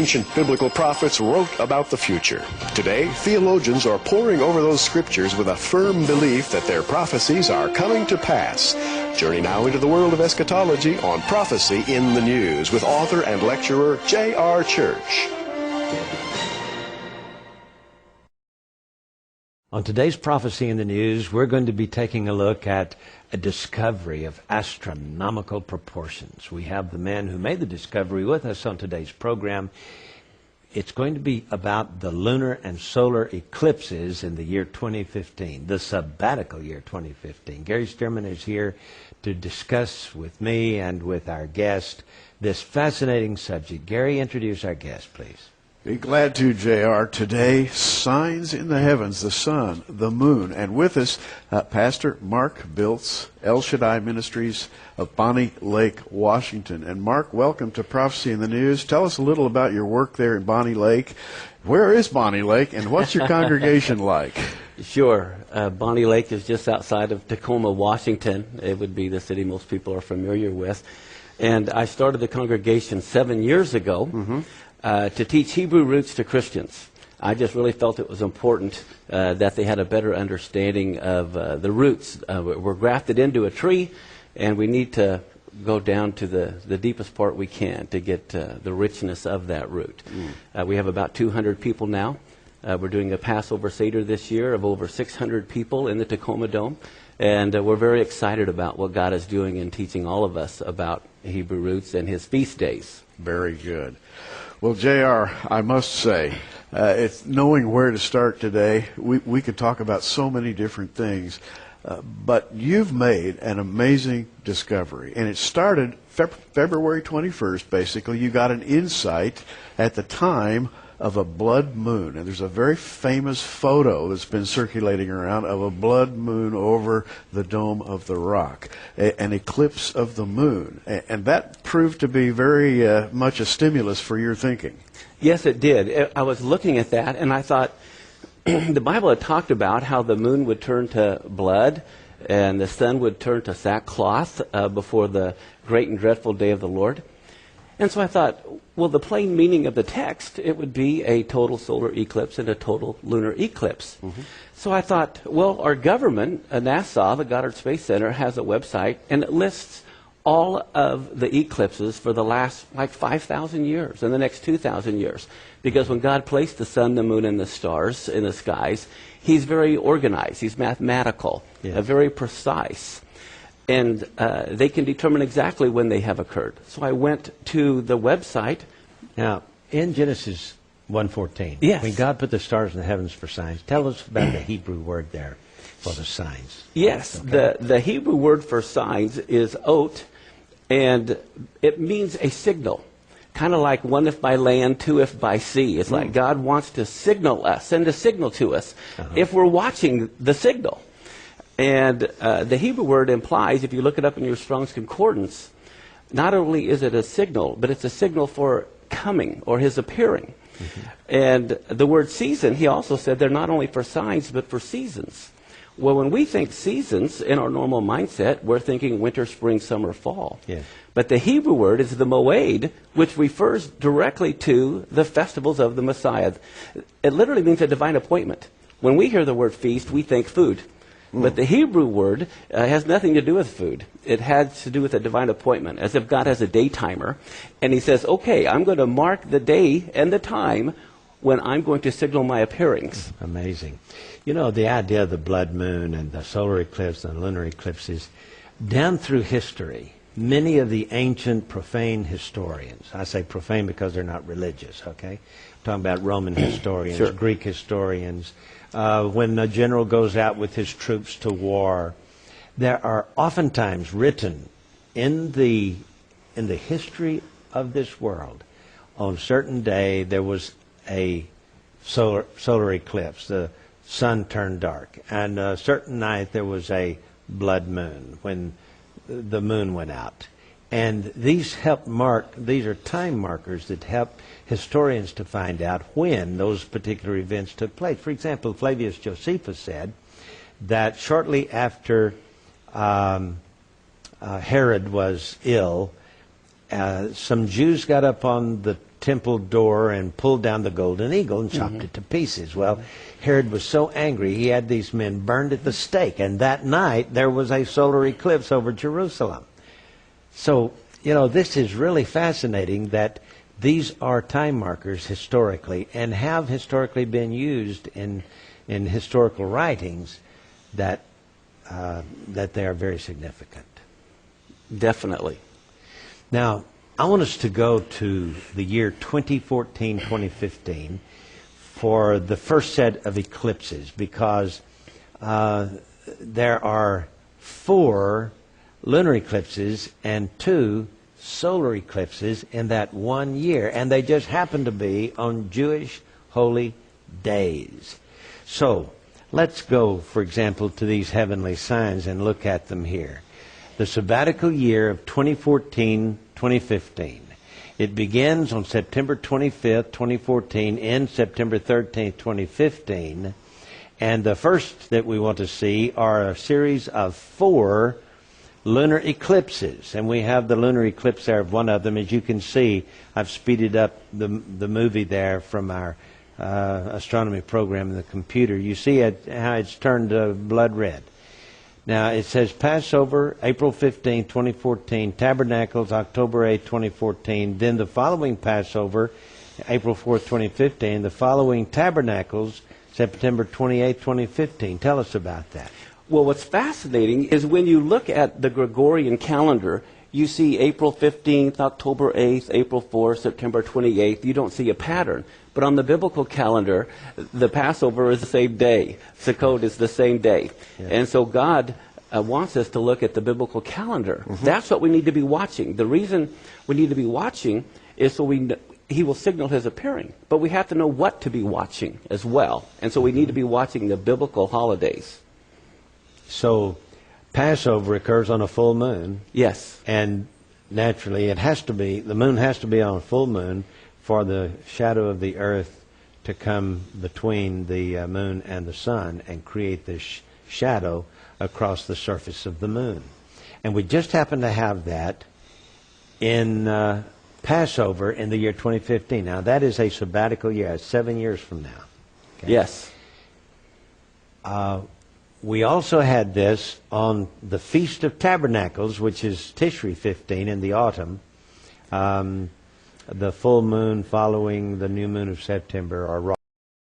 ancient biblical prophets wrote about the future. Today, theologians are poring over those scriptures with a firm belief that their prophecies are coming to pass. Journey now into the world of eschatology on Prophecy in the News with author and lecturer J.R. Church. On today's Prophecy in the News, we're going to be taking a look at a discovery of astronomical proportions. We have the man who made the discovery with us on today's program. It's going to be about the lunar and solar eclipses in the year 2015, the sabbatical year 2015. Gary Stearman is here to discuss with me and with our guest this fascinating subject. Gary, introduce our guest, please. Be glad to, J.R. Today, signs in the heavens, the sun, the moon. And with us, Pastor Mark Biltz, El Shaddai Ministries of Bonnie Lake, Washington. And Mark, welcome to Prophecy in the News. Tell us a little about your work there in Bonnie Lake. Where is Bonnie Lake, and what's your congregation like? Sure. Bonnie Lake is just outside of Tacoma, Washington. It would be the city most people are familiar with. And I started the congregation 7 years ago. To teach Hebrew roots to Christians. I just really felt it was important that they had a better understanding of the roots. We're grafted into a tree, and we need to go down to the deepest part we can to get the richness of that root. We have about 200 people now. We're doing a Passover Seder this year of over 600 people in the Tacoma Dome, and we're very excited about what God is doing in teaching all of us about Hebrew roots and His feast days. Very good. Well, J.R., I must say, it's knowing where to start today. We could talk about so many different things, but you've made an amazing discovery, and it started February 21st, basically. You got an insight at the time of a blood moon, and there's a very famous photo that's been circulating around of a blood moon over the Dome of the Rock, an eclipse of the moon, and that proved to be very much a stimulus for your thinking. Yes, it did. I was looking at that, and I thought the Bible had talked about how the moon would turn to blood and the sun would turn to sackcloth before the great and dreadful day of the Lord. And so I thought, well, the plain meaning of the text, it would be a total solar eclipse and a total lunar eclipse. So I thought, well, our government, NASA, the Goddard Space Center, has a website, and it lists all of the eclipses for the last, 5,000 years, and the next 2,000 years. Because when God placed the sun, the moon, and the stars in the skies, He's very organized. He's mathematical, very precise. And they can determine exactly when they have occurred. So I went to the website. Now, in Genesis 1:14, yes, when God put the stars in the heavens for signs, tell us about the Hebrew word there for the signs. Yes, okay. the Hebrew word for signs is ot, and it means a signal. Kind of like one if by land, two if by sea. It's like God wants to signal us, send a signal to us, if we're watching the signal. And the Hebrew word implies, if you look it up in your Strong's Concordance, not only is it a signal, but it's a signal for coming or His appearing. And the word season, he also said, they're not only for signs, but for seasons. Well, when we think seasons in our normal mindset, we're thinking winter, spring, summer, fall. Yes. But the Hebrew word is the moed, which refers directly to the festivals of the Messiah. It literally means a divine appointment. When we hear the word feast, we think food. But the Hebrew word has nothing to do with food. It has to do with a divine appointment, as if God has a day timer. And He says, okay, I'm going to mark the day and the time when I'm going to signal my appearings. Amazing. You know, the idea of the blood moon and the solar eclipse and lunar eclipses, down through history, many of the ancient profane historians, I say profane because they're not religious, okay? I'm talking about Roman historians, Greek historians, when a general goes out with his troops to war, there are oftentimes written in the history of this world, on a certain day there was a solar eclipse, the sun turned dark, and a certain night there was a blood moon when the moon went out. And these are time markers that help historians to find out when those particular events took place. For example, Flavius Josephus said that shortly after Herod was ill, some Jews got up on the temple door and pulled down the golden eagle and chopped it to pieces. Well, Herod was so angry, he had these men burned at the stake. And that night, there was a solar eclipse over Jerusalem. So, this is really fascinating that these are time markers historically and have historically been used in historical writings that they are very significant. Definitely. Now, I want us to go to the year 2014-2015 for the first set of eclipses, because there are 4 lunar eclipses and 2 solar eclipses in that one year, and they just happen to be on Jewish holy days. So, let's go, for example, to these heavenly signs and look at them here. The sabbatical year of 2014-2015. It begins on September 25th, 2014, ends September 13th, 2015. And the first that we want to see are a series of 4 lunar eclipses. And we have the lunar eclipse there of one of them. As you can see, I've speeded up the movie there from our astronomy program in the computer. You see how it's turned blood red. Now, it says Passover, April 15, 2014, Tabernacles, October 8, 2014, then the following Passover, April 4th, 2015, the following Tabernacles, September 28, 2015. Tell us about that. Well, what's fascinating is when you look at the Gregorian calendar, you see April 15th, October 8th, April 4th, September 28th. You don't see a pattern. But on the biblical calendar, the Passover is the same day. Sukkot is the same day. Yeah. And so God wants us to look at the biblical calendar. That's what we need to be watching. The reason we need to be watching is so He will signal His appearing. But we have to know what to be watching as well. And so we need to be watching the biblical holidays. So Passover occurs on a full moon. Yes. And naturally, the moon has to be on a full moon for the shadow of the earth to come between the moon and the sun and create this shadow across the surface of the moon. And we just happen to have that in Passover in the year 2015. Now, that is a sabbatical year. It's 7 years from now. Okay? Yes. We also had this on the Feast of Tabernacles, which is Tishri 15 in the autumn. The full moon following the new moon of September, or